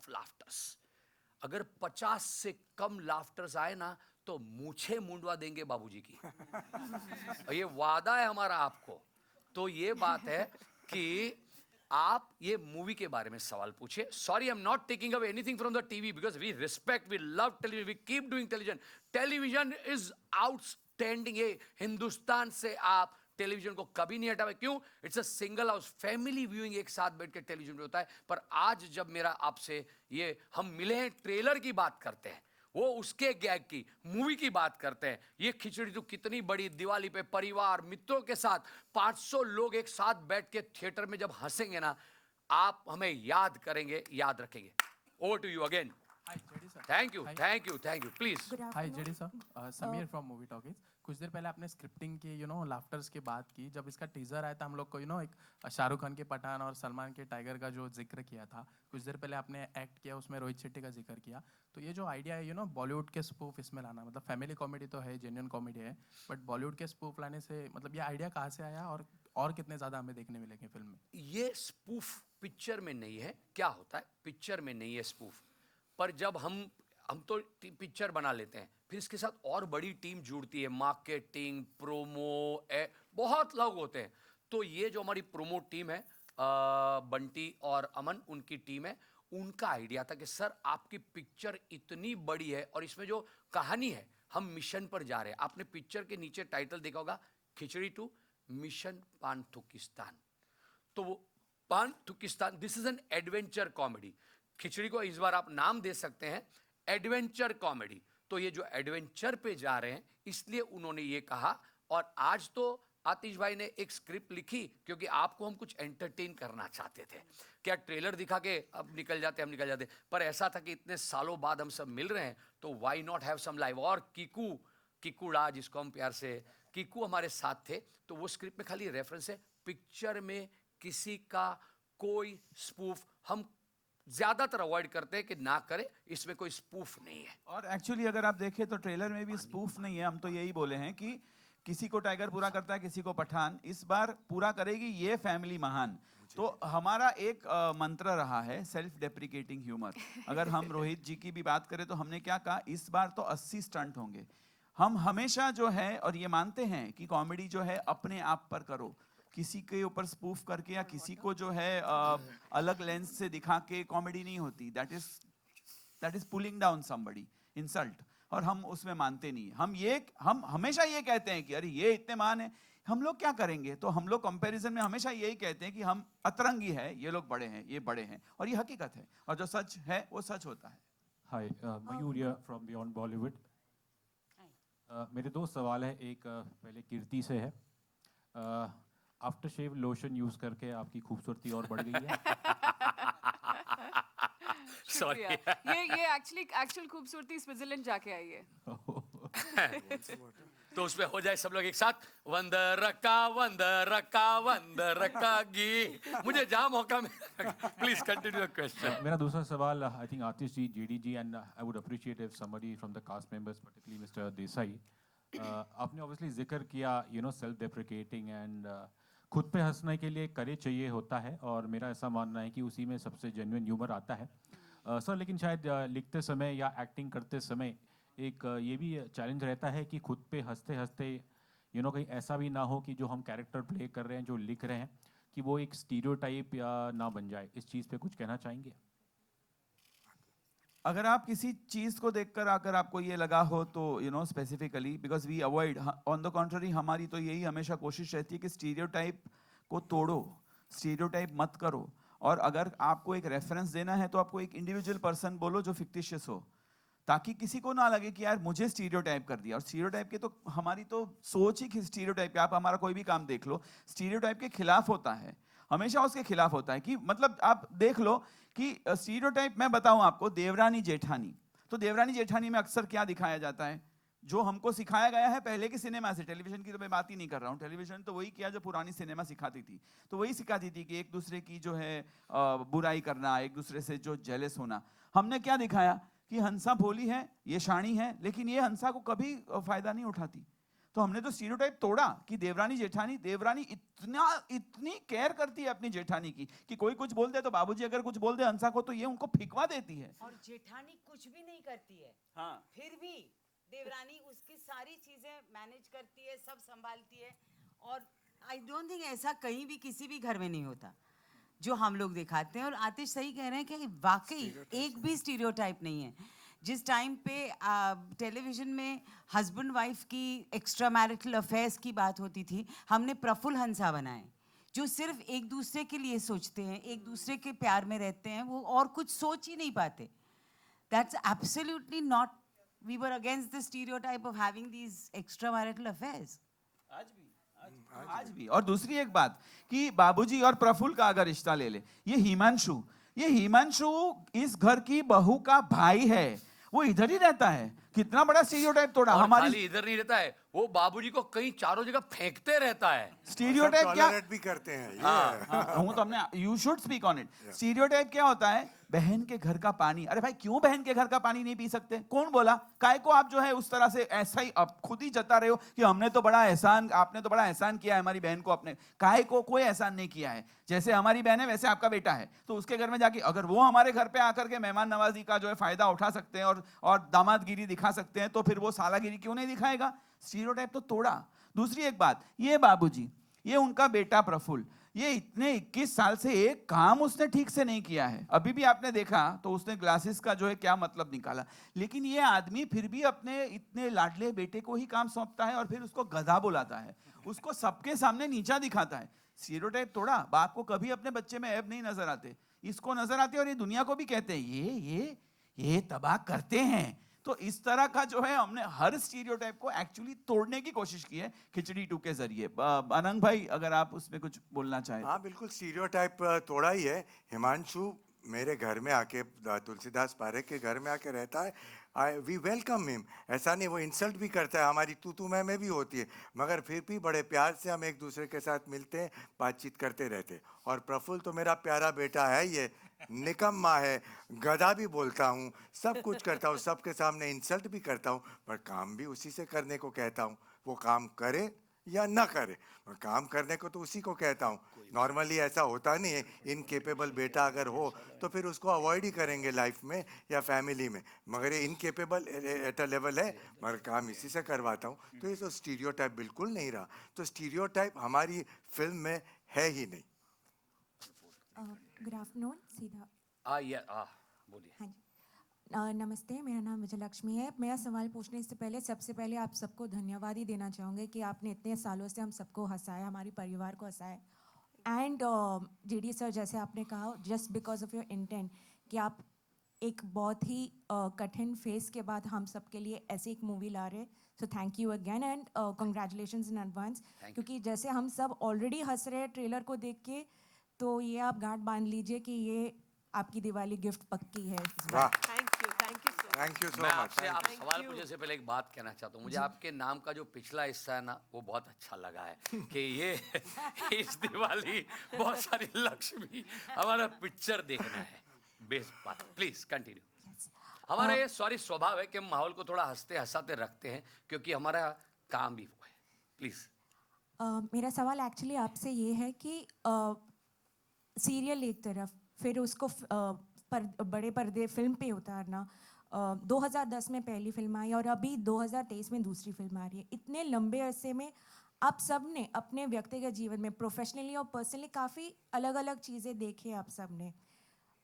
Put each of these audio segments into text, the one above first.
Of laughters. अगर 50 से कम laughters आए ना तो मूछे मुंडवा देंगे बाबूजी की. और ये वादा है हमारा आपको. तो ये बात है कि आप ये मूवी के बारे में सवाल पूछिए. Sorry, I am not taking away anything from the TV because we respect, we love television, we keep doing television. Television is outstanding. ये हिंदुस्तान से आप टेलीविजन को कभी नहीं हटावे. क्यों? It's a single house, family viewing एक साथ बैठ के टेलीविजन पे होता है. पर आज जब मेरा आपसे ये हम मिले हैं, ट्रेलर की बात करते हैं, वो उसके गैग की मूवी की बात करते हैं. ये खिचड़ी तो कितनी बड़ी, दिवाली पे परिवार मित्रों के साथ 500 लोग एक साथ बैठ के थिएटर में जब हंसेंगे ना, आप हमें याद करेंगे, याद रखेंगे. Over to you again. Hi, JD sir. Thank you, thank you, thank you. Please. Hi, JD sir. Samir from Movie Talkies. कुछ देर पहले आपने स्क्रिप्टिंग की लाफ्टर्स की बात की. जब इसका टीजर आया था हम लोग को एक शाहरुख खान के पठान और सलमान के टाइगर का जो जिक्र किया था. कुछ देर पहले आपने एक्ट किया, उसमें रोहित शेट्टी का जिक्र किया. तो ये जो आइडिया है बॉलीवुड के स्पूफ इसमें लाना, मतलब फैमिली कॉमेडी तो है, जेन्युइन कॉमेडी है, बट बॉलीवुड के स्पूफ लाने से मतलब ये आइडिया कहाँ से आया और कितने ज़्यादा हमें देखने मिलेंगे फिल्म में? ये स्पूफ पिक्चर में नहीं है. क्या होता है, पिक्चर में नहीं है स्पूफ, पर जब हम तो पिक्चर बना लेते हैं, फिर इसके साथ और बड़ी टीम जुड़ती है, मार्केटिंग, प्रोमो, बहुत लोग होते हैं. तो ये जो हमारी प्रोमो टीम है, बंटी और अमन, उनकी टीम है, उनका आइडिया था कि सर आपकी पिक्चर इतनी बड़ी है और इसमें जो कहानी है, हम मिशन पर जा रहे हैं. आपने पिक्चर के नीचे टाइटल देखा होगा, खिचड़ी 2 मिशन पानथुकिस्तान. तो वो Panthukistan, this is an adventure comedy. Khichdi को इस बार आप नाम दे सकते हैं एडवेंचर कॉमेडी. तो ये जो एडवेंचर पे जा रहे हैं, इसलिए उन्होंने ये कहा. और आज तो आतिश भाई ने एक स्क्रिप्ट लिखी क्योंकि आपको हम कुछ एंटरटेन करना चाहते थे. क्या ट्रेलर दिखा के अब निकल जाते, हम निकल जाते, पर ऐसा था कि इतने सालों बाद हम सब मिल रहे हैं तो why not have some live. और किकुड़ा, जिसको हम प्यार से किकू, हमारे साथ थे. तो वो स्क्रिप्ट में खाली रेफरेंस है. पिक्चर में किसी का कोई स्पूफ हम ज्यादातर अवॉइड करते हैं कि ना करें. इसमें कोई स्पूफ नहीं है. और एक्चुअली अगर आप देखें तो ट्रेलर में भी स्पूफ नहीं है. हम तो यही बोले हैं कि किसी को टाइगर पूरा करता है, किसी को पठान. इस बार पूरा करेगी ये फैमिली महान. तो हमारा एक मंत्र रहा है सेल्फ डेप्रिकेटिंग ह्यूमर. अगर हम रोहित जी की भी बात करें तो हमने क्या कहा, इस बार तो 80 स्टंट होंगे. हम हमेशा जो है, और ये मानते हैं कि कॉमेडी जो है अपने आप पर करो, किसी के ऊपर स्पूफ करके या किसी को जो है अलग लेंस से दिखा के कॉमेडी नहीं होती. That is pulling down somebody, insult. और हम उसमें मानते नहीं. हम हमेशा ये कहते हैं कि अरे ये इतने महान है, हम लोग क्या करेंगे. तो हम लोग कंपैरिजन में हमेशा यही कहते हैं कि हम अतरंगी है, ये लोग बड़े हैं, ये बड़े हैं. और ये हकीकत है, और जो सच है वो सच होता है. हाय, मयूरिया फ्रॉम बियॉन्ड बॉलीवुड. मेरे दो सवाल है. एक पहले कीर्ति से है. आफ्टर शेव लोशन यूज करके आपकी खूबसूरती और बढ़ गई है. सॉरी. ये एक्चुअल खूबसूरती स्विट्जरलैंड जाके आई है. तो उसमें हो जाए सब लोग एक साथ, वंदरका गी. मुझे जहां मौका मिला. Please continue the question. मेरा दूसरा सवाल, I think Atish ji, JD ji, and I would appreciate if somebody from the cast members, particularly mister Desai, आपने ऑब्वियसली जिक्र किया सेल्फ डेप्रिकेटिंग एंड खुद पे हंसने के लिए करेज चाहिए होता है, और मेरा ऐसा मानना है कि उसी में सबसे जेन्युइन ह्यूमर आता है. सर, लेकिन शायद लिखते समय या एक्टिंग करते समय एक ये भी चैलेंज रहता है कि खुद पे हंसते हंसते कहीं ऐसा भी ना हो कि जो हम कैरेक्टर प्ले कर रहे हैं, जो लिख रहे हैं, कि वो एक स्टीरियोटाइप या ना बन जाए. इस चीज़ पे कुछ कहना चाहेंगे? अगर आप किसी चीज को देखकर अगर आपको ये लगा हो तो specifically, because we avoid, on the contrary हमारी तो यही हमेशा कोशिश रहती है कि स्टीरियोटाइप को तोड़ो, स्टीरियोटाइप मत करो. और अगर आपको एक रेफरेंस देना है तो आपको एक इंडिविजुअल पर्सन बोलो जो फिक्टिशियस हो, ताकि किसी को ना लगे कि यार मुझे स्टीरियोटाइप कर दिया. और स्टीरियोटाइप के तो हमारी तो सोच ही स्टीरियोटाइप, आप हमारा कोई भी काम देख लो, स्टीरियोटाइप के खिलाफ होता है, हमेशा उसके खिलाफ होता है. कि मतलब आप देख लो कि स्टीरियोटाइप, मैं बताऊं आपको, देवरानी जेठानी. तो देवरानी जेठानी में अक्सर क्या दिखाया जाता है, जो हमको सिखाया गया है पहले के सिनेमा से. टेलीविजन की तो मैं बात ही नहीं कर रहा हूँ. टेलीविजन तो वही किया जो पुरानी सिनेमा सिखाती थी. तो वही सिखाती थी कि एक दूसरे की जो है बुराई करना, एक दूसरे से जो जेलस होना. हमने क्या दिखाया कि हंसा भोली है, ये शानी है, लेकिन ये हंसा को कभी फायदा नहीं उठाती. तो हमने तो स्टीरियोटाइप तोड़ा कि देवरानी इतनी केयर करती है अपनी जेठानी की कि कोई कुछ बोल दे तो बाबूजी अगर कुछ बोल दे हंसा को तो ये उनको फिकवा देती है। और जेठानी कुछ भी नहीं करती है, हाँ फिर भी देवरानी उसकी सारी चीजें मैनेज करती है, सब संभालती है। और आई डोंट थिंक ऐसा कहीं भी किसी भी घर में नहीं होता जो हम लोग दिखाते हैं। और आतिश सही कह रहे हैं कि वाकई एक भी स्टीरियोटाइप नहीं है। जिस टाइम पे टेलीविजन में हस्बैंड वाइफ की एक्स्ट्रा मैरिटल अफेयर्स की बात होती थी, हमने प्रफुल्ल हंसा बनाए जो सिर्फ एक दूसरे के लिए सोचते हैं, एक दूसरे के प्यार में रहते हैं, वो और कुछ सोच ही नहीं पाते। That's absolutely not, we were against the stereotype of having these extra marital affairs. आज भी। और दूसरी एक बात कि बाबूजी और प्रफुल्ल का अगर रिश्ता ले ले, ये हिमांशु इस घर की बहू का भाई है, वो इधर ही रहता है। कितना बड़ा स्टीरियोटाइप तोड़ा और हमारी। खाली इधर नहीं रहता है, वो बाबूजी को कहीं चारों जगह फेंकते रहता है। स्टीरियोटाइप क्या टॉलरेट भी करते हैं ये हूं तो हमने, you should speak on it. Stereotype क्या होता है? बहन के घर का पानी। अरे भाई क्यों बहन के घर का पानी नहीं पी सकते? कौन बोला? काय को आप जो है उस तरह से ऐसा ही अब खुद ही जता रहे हो कि हमने तो बड़ा एहसान, आपने तो बड़ा एहसान किया है हमारी बहन को। अपने काय को कोई एहसान नहीं किया है। जैसे हमारी बहन है वैसे आपका बेटा है, तो उसके घर में जाके अगर वो हमारे घर पे आकर के मेहमान नवाजी का जो है फायदा उठा सकते हैं और दामादगिरी दिखा सकते हैं, तो फिर वो सालागिरी क्यों नहीं दिखाएगा? स्टीरियोटाइप तो तोड़ा। दूसरी एक बात, ये बाबूजी, ये उनका बेटा प्रफुल्ल, ये इतने 21 साल से एक काम उसने ठीक से नहीं किया है। अभी भी आपने देखा तो उसने ग्लासेस का जो है क्या मतलब निकाला। लेकिन ये आदमी फिर भी अपने इतने लाडले बेटे को ही काम सौंपता है और फिर उसको गधा बुलाता है, उसको सबके सामने नीचा दिखाता है। स्टीरियोटाइप तोड़ा। बाप को कभी अपने बच्चे में ऐब नहीं नजर आते, इसको नजर आते और ये दुनिया को भी कहते हैं ये तबाह करते हैं। तो इस तरह का जो है हमने हर स्टीरियोटाइप को एक्चुअली तोड़ने की कोशिश की है खिचड़ी 2 के जरिए। अनंग भाई अगर आप उसमें कुछ बोलना चाहें। हाँ बिल्कुल स्टीरियोटाइप तोड़ा ही है। हिमांशु मेरे घर में आके, तुलसीदास पारेख के घर में आके रहता है, वी वेलकम हिम। ऐसा नहीं वो इंसल्ट भी करता है, हमारी तू मैं भी होती है, मगर फिर भी बड़े प्यार से हम एक दूसरे के साथ मिलते हैं, बातचीत करते रहते हैं। और प्रफुल्ल तो मेरा प्यारा बेटा है, ये निकम्मा है, गधा भी बोलता हूँ, सब कुछ करता हूँ, सबके सामने इंसल्ट भी करता हूँ, पर काम भी उसी से करने को कहता हूँ। वो काम करे या ना करे, और काम करने को तो उसी को कहता हूँ। नॉर्मली ऐसा होता नहीं है, इनकेपेबल बेटा अगर हो तो फिर उसको अवॉइड ही करेंगे लाइफ में या फैमिली में, मगर ये इनकेपेबल एट अ लेवल है, मगर काम इसी से करवाता हूँ। तो ये तो स्टीरियोटाइप बिल्कुल नहीं रहा। तो स्टीरियोटाइप हमारी फिल्म में है ही नहीं। गुड आफ्टरनून सीधा। बोलिए। हाँ जी, नमस्ते, मेरा नाम विजयलक्ष्मी है। मेरा सवाल पूछने से पहले सबसे पहले आप सबको धन्यवाद ही देना चाहूँगी कि आपने इतने सालों से हम सबको हंसाया, हमारे परिवार को हंसाया। एंड जेडी सर, जैसे आपने कहा, just because of your intent कि आप एक बहुत ही कठिन फेस के बाद हम सब के लिए ऐसी एक मूवी ला रहे, so thank you again and congratulations in advance. क्योंकि जैसे हम सब ऑलरेडी हंस रहे हैं ट्रेलर को देख के, तो ये आप गांठ बांध लीजिए कि ये आपकी दिवाली गिफ्ट पक्की है। वाह, thank you so thank you so मैं मच। आपसे आप सवाल पूछने से पहले एक बात कहना चाहता हूँ। मुझे आपके नाम का जो पिछला हिस्सा है ना, वो बहुत अच्छा लगा है कि ये इस दिवाली बहुत सारी लक्ष्मी हमारा पिक्चर देखना है। बेस्ट बात, प्लीज कंटिन्यू। हमारा ये सॉरी स्वभाव है कि हम माहौल को थोड़ा हंसते हंसाते रखते हैं, क्योंकि हमारा काम भी वो है। प्लीज। मेरा सवाल एक्चुअली आपसे ये है कि सीरियल एक तरफ, फिर उसको बड़े पर्दे फिल्म पे उतारना। 2010 में पहली फिल्म आई और अभी 2023 में दूसरी फिल्म आ रही है। इतने लंबे अरसे में आप सब ने अपने व्यक्तिगत जीवन में, प्रोफेशनली और पर्सनली, काफ़ी अलग अलग चीज़ें देखी आप सब ने।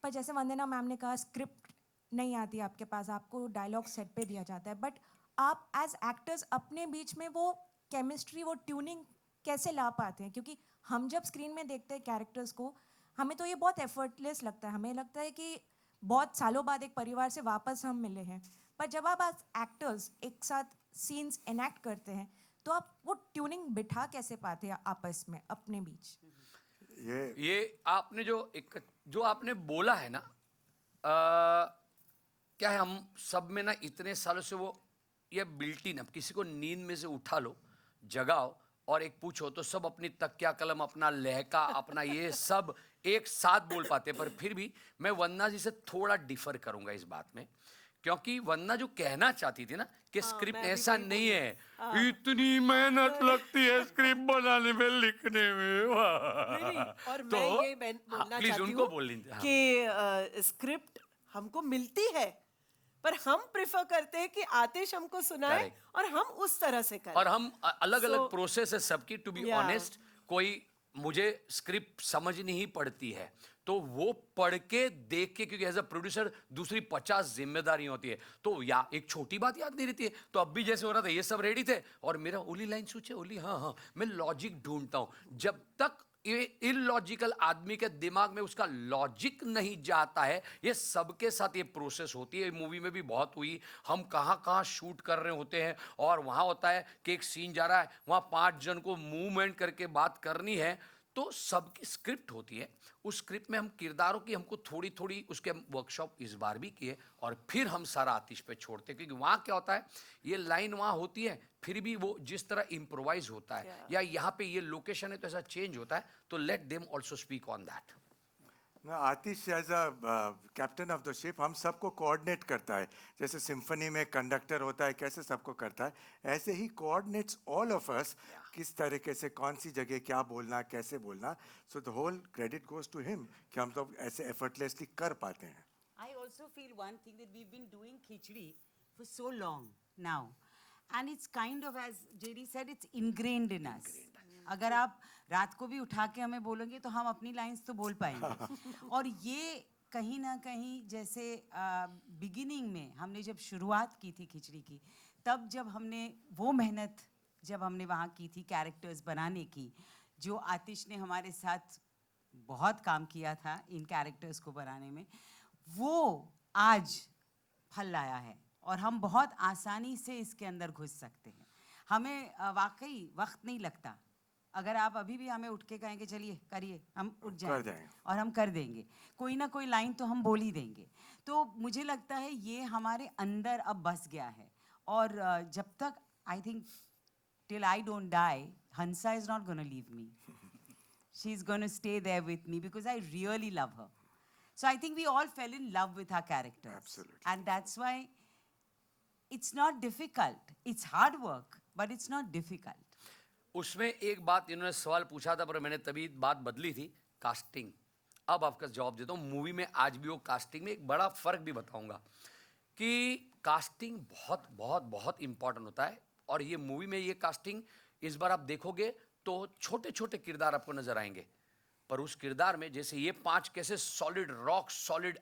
पर जैसे वंदना मैम ने कहा, स्क्रिप्ट नहीं आती आपके पास, आपको डायलॉग सेट पे दिया जाता है, बट आप एज एक्टर्स अपने बीच में वो केमिस्ट्री, वो ट्यूनिंग कैसे ला पाते हैं? क्योंकि हम जब स्क्रीन में देखते हैं कैरेक्टर्स को, हमें तो ये बहुत एफर्टलेस लगता है, हमें लगता है कि बहुत सालों बाद एक परिवार से वापस हम मिले हैं। पर जब आप एक्टर्स एक साथ सीन्स एनैक्ट करते हैं, तो आप वो ट्यूनिंग बिठा कैसे पाते हैं आपस में, अपने बीच? ये आपने जो आपने बोला है ना, क्या है, हम सब में ना इतने सालों से वो ये बिल्ट इन, अब किसी को नींद में से उठा लो, जगाओ और एक पूछो तो सब अपनी तकिया कलम, अपना लहका, अपना ये सब एक साथ बोल पाते। पर फिर भी मैं वंदना जी से थोड़ा डिफर करूंगा इस बात में, क्योंकि वंदना जो कहना चाहती थी ना कि स्क्रिप्ट मैं भी ऐसा वही नहीं है, इतनी मेहनत लगती है स्क्रिप्ट बनाने में, लिखने में, नहीं, वाह। और तो मैं ये बोलना प्लीज चाहती उनको हूँ बोल लीजिए, हाँ। कि स्क्रिप्ट हमको मिलती है, पर हम प्रेफर करते हैं कि आतिश हमको सुनाए Correct. और हम उस तरह से करें। और हम अलग अलग So, प्रोसेस है सबकी, टू बी Yeah. ऑनेस्ट। कोई मुझे स्क्रिप्ट समझनी ही पड़ती है तो वो पढ़ के देख के, क्योंकि एज अ प्रोड्यूसर दूसरी 50 जिम्मेदारी होती है, तो या एक छोटी बात याद नहीं रहती है। तो अब भी जैसे हो रहा था, ये सब रेडी थे और मेरा ओली लाइन सोचे, ओली हाँ हाँ, मैं लॉजिक ढूंढता हूं। जब तक ये इलॉजिकल आदमी के दिमाग में उसका लॉजिक नहीं जाता है, ये सबके साथ ये प्रोसेस होती है। मूवी में भी बहुत हुई, हम कहाँ कहाँ शूट कर रहे होते हैं और वहाँ होता है कि एक सीन जा रहा है, वहाँ 5 जन को मूवमेंट करके बात करनी है, तो सबकी स्क्रिप्ट होती है। उस स्क्रिप्ट में हम किरदारों की हमको थोड़ी थोड़ी उसके वर्कशॉप इस बार भी किए और फिर हम सारा आतिश पे छोड़ते, क्योंकि वहाँ क्या होता है, ये लाइन वहाँ होती है, फिर भी वो जिस तरह इम्प्रोवाइज होता है, या यहाँ पे ये लोकेशन है तो ऐसा चेंज होता है, तो let them also speak on that. Atish as a captain of the ship हम सबको कोऑर्डिनेट करता है। जैसे सिम्फनी में कंडक्टर होता है, कैसे सबको करता है, ऐसे ही कोऑर्डिनेट्स ऑल ऑफ अस, किस तरीके से कौन सी जगह क्या बोलना, कैसे बोलना। So the whole credit goes to him कि हम लोग ऐसे एफर्टलेसली कर पाते हैं। I also feel one thing that we've been doing khichdi for so long now, and it's kind of, as JD said, it's ingrained in us. अगर आप रात को भी उठा के हमें बोलोगे तो हम अपनी लाइंस तो बोल पाएंगे। और ये कहीं ना कहीं जैसे बिगिनिंग में हमने जब शुरुआत की थी खिचड़ी की, तब जब हमने वो मेहनत जब हमने वहाँ की थी कैरेक्टर्स बनाने की, जो आतिश ने हमारे साथ बहुत काम किया था इन कैरेक्टर्स को बनाने में, वो आज फल लाया है और हम बहुत आसानी से इसके अंदर घुस सकते हैं। हमें वाकई वक्त नहीं लगता। अगर आप अभी भी हमें उठ के कहेंगे चलिए करिए, हम उठ जाएंगे और हम कर देंगे। कोई ना कोई लाइन तो हम बोल ही देंगे। तो मुझे लगता है ये हमारे अंदर अब बस गया है। और जब तक, I think till I don't die, Hansa is not gonna leave me. She is gonna stay there with me because I really love her. So I think we all fell in love with our characters. Absolutely. And that's why it's not difficult. It's hard work, but it's not difficult. उसमें एक बात इन्होंने सवाल पूछा था पर मैंने तभी बात बदली थी, कास्टिंग। अब आपका जवाब देता हूँ। मूवी में आज भी वो कास्टिंग में एक बड़ा फर्क भी बताऊंगा कि कास्टिंग बहुत बहुत बहुत इंपॉर्टेंट होता है। और ये मूवी में ये कास्टिंग इस बार आप देखोगे तो छोटे छोटे किरदार आपको नजर आएंगे, पर उस किरदार में जैसे ये 5 कैसे सॉलिड रॉक सॉलिड